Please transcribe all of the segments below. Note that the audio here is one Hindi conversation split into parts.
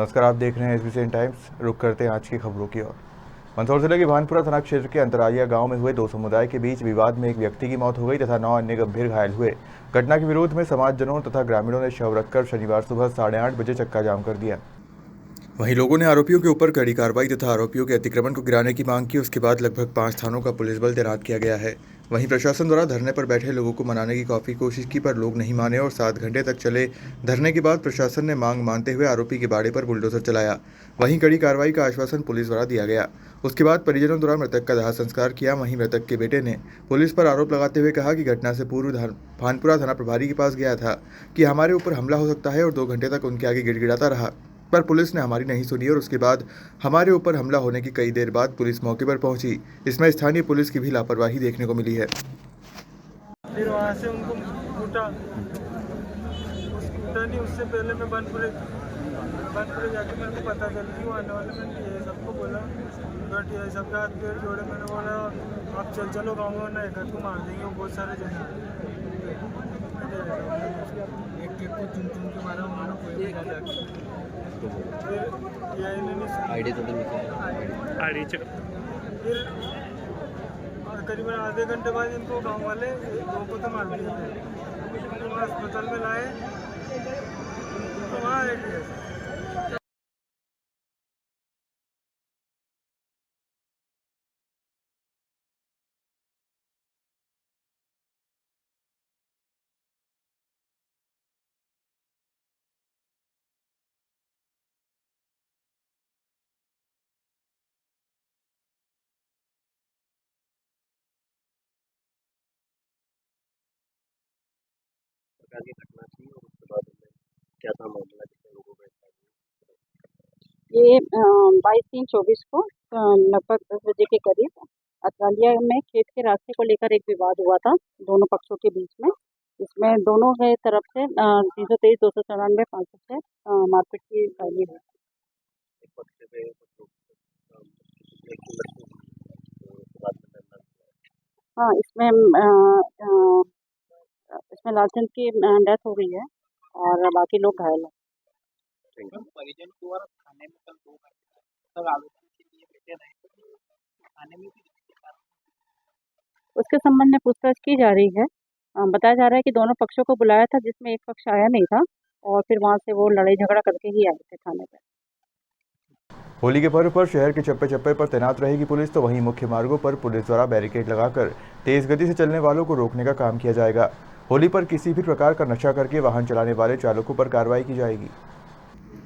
नमस्कार, आप देख रहे हैं एसबीसी टाइम्स। रुक करते हैं आज की खबरों की ओर। मंदसौर जिले के भानपुरा थाना क्षेत्र के अंतरालिया गांव में हुए दो समुदाय के बीच विवाद में एक व्यक्ति की मौत हो गई तथा 9 अन्य गंभीर घायल हुए। घटना के विरोध में समाजजनों तथा ग्रामीणों ने शव रखकर शनिवार सुबह 8:30 बजे चक्का जाम कर दिया। वहीं लोगों ने आरोपियों के ऊपर कड़ी कार्रवाई तथा आरोपियों के अतिक्रमण को गिराने की मांग की। उसके बाद लगभग 5 थानों का पुलिस बल तैनात किया गया है। वहीं प्रशासन द्वारा धरने पर बैठे लोगों को मनाने की काफी कोशिश की, पर लोग नहीं माने और 7 घंटे तक चले धरने के बाद प्रशासन ने मांग मानते हुए आरोपी के बाड़े पर बुलडोजर चलाया। वहीं कड़ी कार्रवाई का आश्वासन पुलिस द्वारा दिया गया। उसके बाद परिजनों द्वारा मृतक का दाह संस्कार किया। वहीं मृतक के बेटे ने पुलिस पर आरोप लगाते हुए कहा कि घटना से पूर्व भानपुरा थाना प्रभारी के पास गया था कि हमारे ऊपर हमला हो सकता है और 2 घंटे तक उनके आगे गिड़गिड़ाता रहा, पर पुलिस ने हमारी नहीं सुनी और उसके बाद हमारे ऊपर हमला होने की कई देर बाद पुलिस मौके पर पहुंची। इसमें स्थानीय पुलिस की भी लापरवाही देखने को मिली है। फिर वहाँ से उनको कूटा नहीं। उससे पहले मैं बनपुरे जाके मेरे को पता चल कि वो आने वाले। मैंने ये सबको बोला, बट ये सबके हाथ पैर जोड़े। मैंने बोला आप चलो गाँव में, ना एक हाथ को मार देंगे। वो बहुत सारे जन एक को चुन के मारा उन्होंने। फिर करीबन आधे घंटे बाद इनको गांव वाले दो को तो मार दिया थे। तो अस्पताल में लाए तो वहाँ की घटना थी और उसके बाद में क्या था मामला, कितने लोगों को ये 22/3/24 को लगभग 10 बजे के करीब अतरालिया में खेत के रास्ते को लेकर एक विवाद हुआ था दोनों पक्षों के बीच में। इसमें दोनों के तरफ से 323, 294, 506 मारपीट की कार्रवाई हुई। एक पक्ष पे हाँ, इसमें लालचंद की डेथ हो गई है और बाकी लोग घायल हैं। परिजन द्वारा थाने में कल 2 घंटे आलोचना के लिए बैठे रहे, थाने में भी उसके संबंध में पूछताछ की जा रही है। बताया जा रहा है कि दोनों पक्षों को बुलाया था, जिसमें एक पक्ष आया नहीं था और फिर वहां से वो लड़ाई झगड़ा करके ही आए थे थाने पे। होली के पर्व पर शहर के चप्पे चप्पे पर तैनात रहेगी पुलिस, तो वहीं मुख्य मार्गों पर पुलिस द्वारा बैरिकेड लगाकर तेज गति से चलने वालों को रोकने का काम किया जाएगा। होली पर किसी भी प्रकार का नशा करके वाहन चलाने वाले चालकों पर कार्रवाई की जाएगी।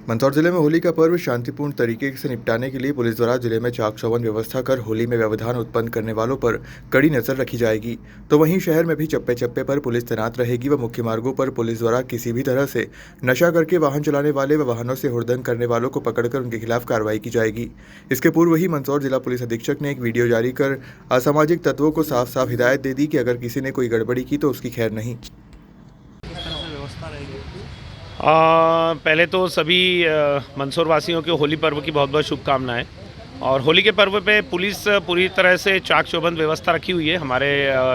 मंदसौर जिले में होली का पर्व शांतिपूर्ण तरीके से निपटाने के लिए पुलिस द्वारा जिले में चाक चौबंद व्यवस्था कर होली में व्यवधान उत्पन्न करने वालों पर कड़ी नजर रखी जाएगी। तो वहीं शहर में भी चप्पे चप्पे पर पुलिस तैनात रहेगी व मुख्य मार्गों पर पुलिस द्वारा किसी भी तरह से नशा करके वाहन चलाने वाले व वाहनों से हुड़दंग करने वालों को पकड़कर उनके खिलाफ कार्रवाई की जाएगी। इसके पूर्व ही मंदसौर जिला पुलिस अधीक्षक ने एक वीडियो जारी कर असामाजिक तत्वों को साफ साफ हिदायत दे दी कि अगर किसी ने कोई गड़बड़ी की तो उसकी खैर नहीं। पहले तो सभी मंदसौर वासियों के होली पर्व की बहुत बहुत शुभकामनाएं। और होली के पर्व पे पुलिस पूरी तरह से चाक चौबंद व्यवस्था रखी हुई है। हमारे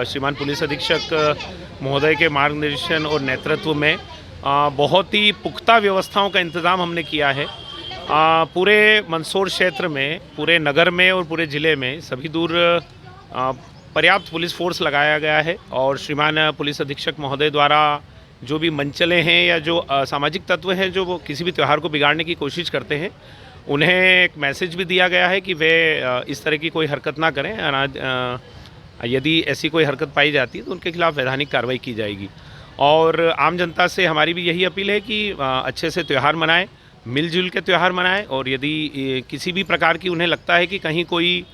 श्रीमान पुलिस अधीक्षक महोदय के मार्गदर्शन और नेतृत्व में बहुत ही पुख्ता व्यवस्थाओं का इंतज़ाम हमने किया है। पूरे मंदसौर क्षेत्र में, पूरे नगर में और पूरे ज़िले में सभी दूर पर्याप्त पुलिस फोर्स लगाया गया है। और श्रीमान पुलिस अधीक्षक महोदय द्वारा जो भी मंचले हैं या जो सामाजिक तत्व हैं जो वो किसी भी त्यौहार को बिगाड़ने की कोशिश करते हैं, उन्हें एक मैसेज भी दिया गया है कि वे इस तरह की कोई हरकत ना करें। यदि ऐसी कोई हरकत पाई जाती है तो उनके खिलाफ वैधानिक कार्रवाई की जाएगी। और आम जनता से हमारी भी यही अपील है कि अच्छे से त्यौहार मनाएं, मिलजुल के त्यौहार मनाएं। और यदि किसी भी प्रकार की उन्हें लगता है कि कहीं कोई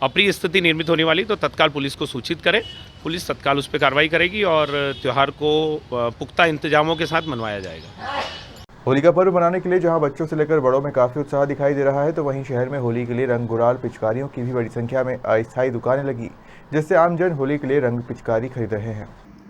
अप्रिय स्थिति निर्मित होने वाली तो तत्काल पुलिस को सूचित करें। पुलिस तत्काल उस पर कार्रवाई करेगी और त्यौहार को पुख्ता इंतजामों के साथ मनवाया जाएगा। होली का पर्व मनाने के लिए जहां बच्चों से लेकर बड़ों में काफी उत्साह दिखाई दे रहा है, तो वहीं शहर में होली के लिए रंग गुलाल पिचकारियों की भी बड़ी संख्या में अस्थायी दुकानें लगी, जिससे आमजन होली के लिए रंग पिचकारी खरीद रहे हैं।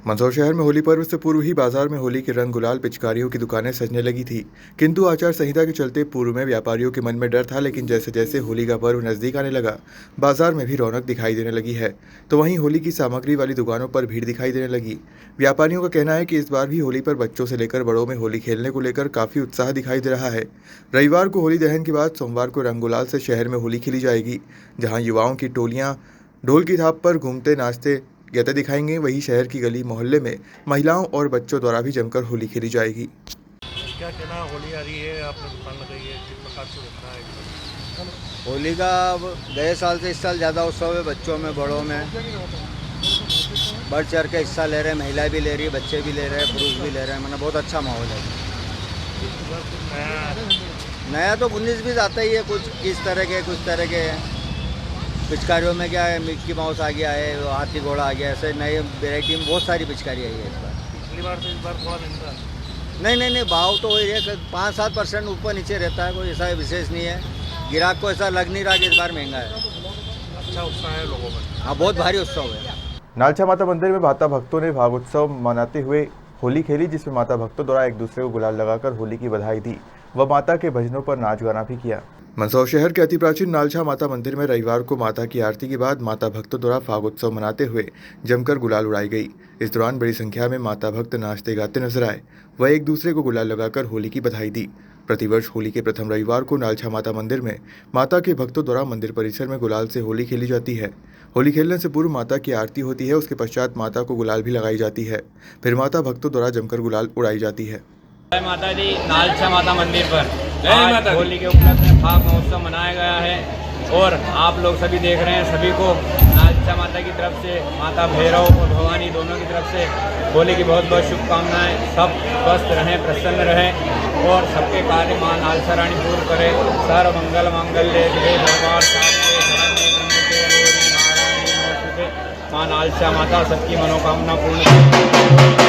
मंदसौर शहर में होली पर्व से पूर्व ही बाजार में होली के रंग गुलाल पिचकारियों की दुकानें सजने लगी थी, किंतु आचार संहिता के चलते पूर्व में व्यापारियों के मन में डर था, लेकिन जैसे जैसे होली का पर्व नजदीक आने लगा, बाजार में भी रौनक दिखाई देने लगी है। तो वहीं होली की सामग्री वाली दुकानों पर भीड़ दिखाई देने लगी। व्यापारियों का कहना है कि इस बार भी होली पर बच्चों से लेकर बड़ों में होली खेलने को लेकर काफी उत्साह दिखाई दे रहा है। रविवार को होली दहन के बाद सोमवार को रंग गुलाल से शहर में होली खेली जाएगी, जहाँ युवाओं की टोलियां ढोल की थाप पर घूमते नाचते गीते दिखाएंगे। वहीं शहर की गली मोहल्ले में महिलाओं और बच्चों द्वारा भी जमकर होली खेली जाएगी। क्या कहना, होली आ रही है, आपने दुकान लगाई है, किस प्रकार से देखना है? होली का अब गए साल से इस साल ज़्यादा उत्सव है, बच्चों में बड़ों में बढ़ चढ़ के हिस्सा ले रहे हैं। महिलाएं भी ले रही है, बच्चे भी ले रहे हैं, पुरुष भी ले रहे हैं। मतलब बहुत अच्छा माहौल है। नया तो 19-20 आता ही है, कुछ किस तरह के कुछ तरह के पिचकारियों में क्या है, मिक्की माउस आ गया है, हाथी घोड़ा आ गया, ऐसे नए वेराइटी में बहुत सारी पिचकारी आई है इस बार। पिछली बार से इस बार थोड़ा महंगा? नहीं, भाव तो वही है, 5-7% ऊपर नीचे रहता है, कोई ऐसा विशेष नहीं है। ग्राहक को ऐसा लग नहीं रहा कि इस बार महंगा है। अच्छा उत्साह है लोगों में? हाँ, बहुत भारी उत्सव है। नालछा माता मंदिर में माता भक्तों ने भागोत्सव मनाते हुए होली खेली, जिसमें माता भक्तों द्वारा एक दूसरे को गुलाल लगाकर होली की बधाई दी व माता के भजनों पर नाच गाना भी किया। मंदसौर शहर के अति प्राचीन नालछा माता मंदिर में रविवार को माता की आरती के बाद माता भक्तों द्वारा फागोत्सव मनाते हुए जमकर गुलाल उड़ाई गई। इस दौरान बड़ी संख्या में माता भक्त नाचते गाते नजर आए व एक दूसरे को गुलाल लगाकर होली की बधाई दी। प्रतिवर्ष होली के प्रथम रविवार को नालछा माता मंदिर में माता के भक्तों द्वारा मंदिर परिसर में गुलाल से होली खेली जाती है। होली खेलने से पूर्व माता की आरती होती है, उसके पश्चात माता को गुलाल भी लगाई जाती है, फिर माता भक्तों द्वारा जमकर गुलाल उड़ाई जाती है। जय माता दी। नालछा माता मंदिर पर आज होली के उपलक्ष्य में फाग महोत्सव मनाया गया है और आप लोग सभी देख रहे हैं। सभी को नालछा माता की तरफ से, माता भैरव और भवानी दोनों की तरफ से होली की बहुत बहुत शुभकामनाएं। सब स्वस्थ रहें, प्रसन्न रहें और सबके कार्य माँ नालछा रानी पूर्ण करें। सर्व मंगल मांगल्ये शिवे सर्वार्थ साधिके शरण्ये त्र्यंबके गौरी नारायणी नमोस्तुते। माँ नालछा माता सबकी मनोकामना पूर्ण करें।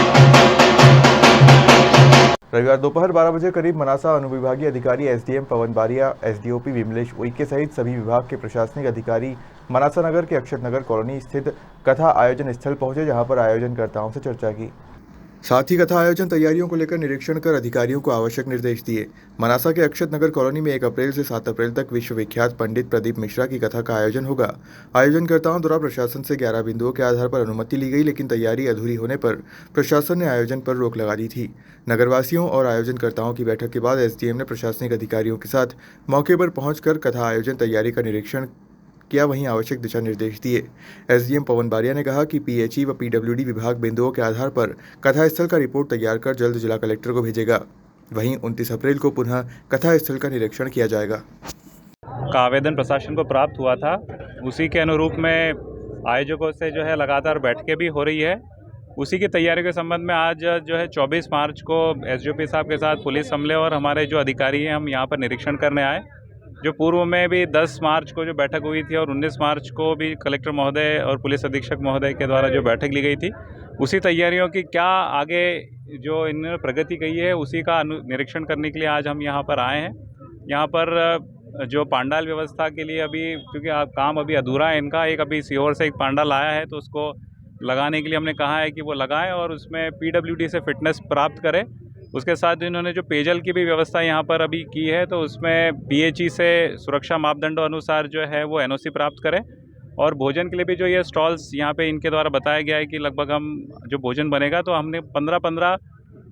रविवार दोपहर 12 बजे करीब मनासा अनुविभागीय अधिकारी एसडीएम पवन बारिया, एसडीओपी विमलेश उइके सहित सभी विभाग के प्रशासनिक अधिकारी मनासा नगर के अक्षत नगर कॉलोनी स्थित कथा आयोजन स्थल पहुंचे, जहां पर आयोजनकर्ताओं से चर्चा की। साथ ही कथा आयोजन तैयारियों को लेकर निरीक्षण कर अधिकारियों को आवश्यक निर्देश दिए। मनासा के अक्षत नगर कॉलोनी में 1 अप्रैल से 7 अप्रैल तक विश्वविख्यात पंडित प्रदीप मिश्रा की कथा का आयोजन होगा। आयोजनकर्ताओं द्वारा प्रशासन से 11 बिंदुओं के आधार पर अनुमति ली गई, लेकिन तैयारी अधूरी होने पर प्रशासन ने आयोजन पर रोक लगा दी थी। नगरवासियों और आयोजनकर्ताओं की बैठक के बाद एसडीएम ने प्रशासनिक अधिकारियों के साथ मौके पर पहुंचकर कथा आयोजन तैयारी का निरीक्षण किया, वहीं आवश्यक दिशा निर्देश दिए। एसडीएम पवन बारिया ने कहा कि पीएचई व पीडब्ल्यूडी विभाग बिंदुओं के आधार पर कथा स्थल का रिपोर्ट तैयार कर जल्द जिला कलेक्टर को भेजेगा। वहीं 29 अप्रैल को पुनः कथा स्थल का निरीक्षण किया जाएगा। का आवेदन प्रशासन को प्राप्त हुआ था, उसी के अनुरूप में आयोजकों से जो है लगातार बैठकें भी हो रही है। उसी की तैयारी के संबंध में आज जो है 24 मार्च को एसडीओपी साहब के साथ पुलिस अमले और हमारे जो अधिकारी हैं, हम यहाँ पर निरीक्षण करने आए। जो पूर्व में भी 10 मार्च को जो बैठक हुई थी और 19 मार्च को भी कलेक्टर महोदय और पुलिस अधीक्षक महोदय के द्वारा जो बैठक ली गई थी, उसी तैयारियों की क्या आगे जो इन्होंने प्रगति की है उसी का निरीक्षण करने के लिए आज हम यहाँ पर आए हैं। यहाँ पर जो पांडाल व्यवस्था के लिए अभी क्योंकि काम अभी अधूरा है इनका, एक अभी सीहोर से एक पांडाल आया है तो उसको लगाने के लिए हमने कहा है कि वो लगाएं और उसमें पीडब्ल्यूडी से फिटनेस प्राप्त करें। उसके साथ इन्होंने जो पेयजल की भी व्यवस्था यहाँ पर अभी की है तो उसमें पीएचई से सुरक्षा मापदंडों अनुसार जो है वो एनओसी प्राप्त करें। और भोजन के लिए भी जो ये स्टॉल्स यहाँ पे इनके द्वारा बताया गया है कि लगभग हम जो भोजन बनेगा तो हमने 15-15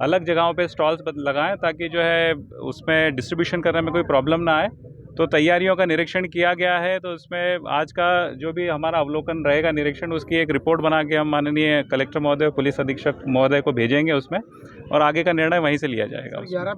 अलग जगहों पे स्टॉल्स लगाएं ताकि जो है उसमें डिस्ट्रीब्यूशन करने में कोई प्रॉब्लम ना आए। तो तैयारियों का निरीक्षण किया गया है, तो इसमें आज का जो भी हमारा अवलोकन रहेगा निरीक्षण, उसकी एक रिपोर्ट बना के हम माननीय कलेक्टर महोदय, पुलिस अधीक्षक महोदय को भेजेंगे उसमें, और आगे का निर्णय वहीं से लिया जाएगा।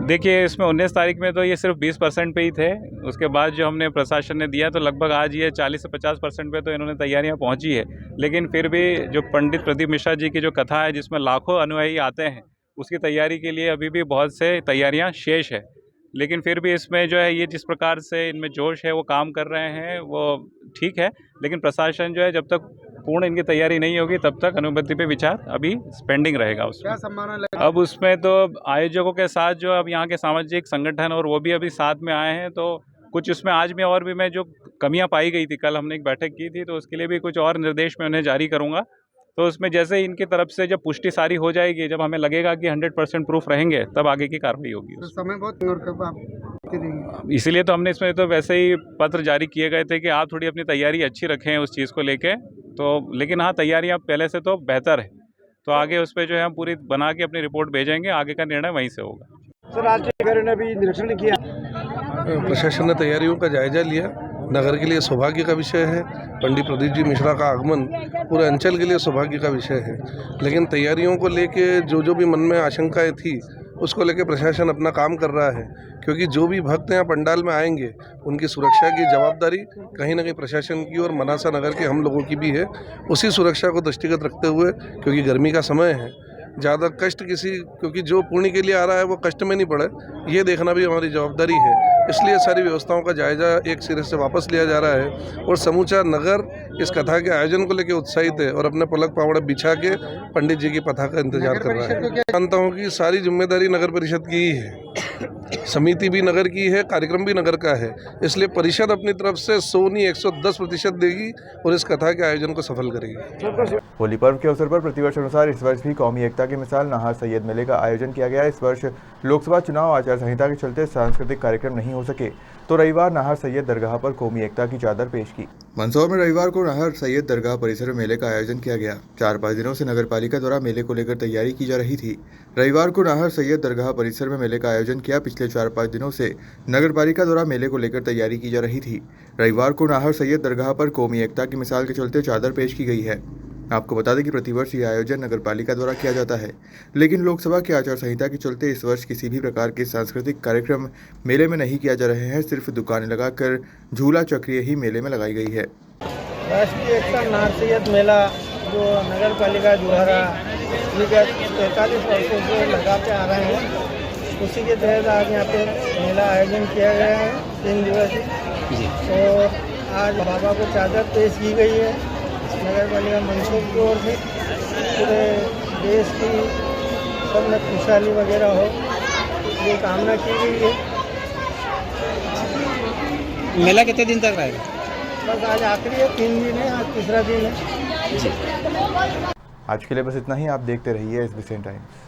देखिए इसमें 19 तारीख में तो ये सिर्फ 20% पे ही थे, उसके बाद जो हमने प्रशासन ने दिया तो लगभग आज ये 40 से 50% पे तो इन्होंने तैयारियां पहुंची है। लेकिन फिर भी जो पंडित प्रदीप मिश्रा जी की जो कथा है जिसमें लाखों अनुयायी आते हैं, उसकी तैयारी के लिए अभी भी बहुत से तैयारियाँ शेष है। लेकिन फिर भी इसमें जो है ये जिस प्रकार से इनमें जोश है वो काम कर रहे हैं वो ठीक है, लेकिन प्रशासन जो है जब तक पूर्ण इनकी तैयारी नहीं होगी तब तक अनुमति पे विचार अभी पेंडिंग रहेगा। उसमें क्या सम्मान अब उसमें तो आयोजकों के साथ जो अब यहाँ के सामाजिक संगठन और वो भी अभी साथ में आए हैं, तो कुछ उसमें आज में और भी मैं जो कमियाँ पाई गई थी, कल हमने एक बैठक की थी तो उसके लिए भी कुछ और निर्देश मैं उन्हें जारी करूँगा तो उसमें जैसे ही इनकी तरफ से जब पुष्टि सारी हो जाएगी, जब हमें लगेगा कि 100% प्रूफ रहेंगे, तब आगे की कार्रवाई होगी। तो समय बहुत और कब आप देंगे? इसीलिए तो हमने इसमें तो वैसे ही पत्र जारी किए गए थे कि आप थोड़ी अपनी तैयारी अच्छी रखें उस चीज़ को लेके। तो लेकिन हाँ, तैयारियाँ पहले से तो बेहतर है, तो आगे उस पर जो है हम पूरी बना के अपनी रिपोर्ट भेजेंगे, आगे का निर्णय वहीं से होगा। सर, आज ने भी निरीक्षण किया, प्रशासन ने तैयारियों का जायजा लिया। नगर के लिए सौभाग्य का विषय है। पंडित प्रदीप जी मिश्रा का आगमन पूरे अंचल के लिए सौभाग्य का विषय है, लेकिन तैयारियों को लेके जो भी मन में आशंकाएं थी उसको लेके प्रशासन अपना काम कर रहा है, क्योंकि जो भी भक्त यहाँ पंडाल में आएंगे उनकी सुरक्षा की जवाबदारी कहीं ना कहीं प्रशासन की और मनासा नगर के हम लोगों की भी है। उसी सुरक्षा को दृष्टिगत रखते हुए, क्योंकि गर्मी का समय है, ज़्यादा कष्ट क्योंकि जो पुण्य के लिए आ रहा है वो कष्ट में नहीं पड़े, ये देखना भी हमारी जवाबदारी है। इसलिए सारी व्यवस्थाओं का जायजा एक सिरे से वापस लिया जा रहा है और समूचा नगर इस कथा के आयोजन को लेकर उत्साहित है और अपने पलक पावड़े बिछा के पंडित जी की कथा का इंतजार कर रहा है। मानता हूँ कि सारी जिम्मेदारी नगर परिषद की ही है, समिति भी नगर की है, कार्यक्रम भी नगर का है, इसलिए परिषद अपनी तरफ से 110% देगी और इस कथा के आयोजन को सफल करेगी। होली पर्व के अवसर पर प्रतिवर्ष अनुसार इस वर्ष भी कौमी एकता की मिसाल नाहर सैयद मेले का आयोजन किया गया। इस वर्ष लोकसभा चुनाव आचार संहिता के चलते सांस्कृतिक कार्यक्रम नहीं हो सके, तो रविवार नाहर सैयद दरगाह पर कौमी एकता की चादर पेश की। मंदसौर में रविवार को नाहर सैयद दरगाह परिसर में मेले का आयोजन किया गया। 4-5 दिनों से नगरपालिका द्वारा मेले को लेकर तैयारी की जा रही थी। रविवार को नाहर सैयद दरगाह परिसर में मेले का आयोजन किया। पिछले 4-5 दिनों से नगरपालिका द्वारा मेले को लेकर तैयारी की जा रही थी। रविवार को नाहर सैयद दरगाह पर कौमी एकता की मिसाल के चलते चादर पेश की गई है। आपको बता दें कि प्रतिवर्ष ये आयोजन नगरपालिका द्वारा किया जाता है, लेकिन लोकसभा की आचार संहिता के चलते इस वर्ष किसी भी प्रकार के सांस्कृतिक कार्यक्रम मेले में नहीं किया जा रहे हैं। सिर्फ दुकानें लगाकर झूला चक्रियाँ ही मेले में लगाई गई है। राष्ट्रीय एकता नाहर सैयद मेला जो नगर पालिका जोहरा विगत 43 वर्षों से लगाते आ रहे हैं, उसी के तहत आज यहाँ पे मेला आयोजन किया गया है 3 दिवसीय। और आज बाबा को चादर पेश की गई है नगर पालिका मंदसौर की ओर से। पूरे देश की सब में खुशहाली वगैरह हो, ये कामना की गई है। मेला कितने दिन तक रहेगा? बस आज आखिरी है, 3 दिन है, आज तीसरा दिन है। आज के लिए बस इतना ही। आप देखते रहिए SBCN टाइम्स।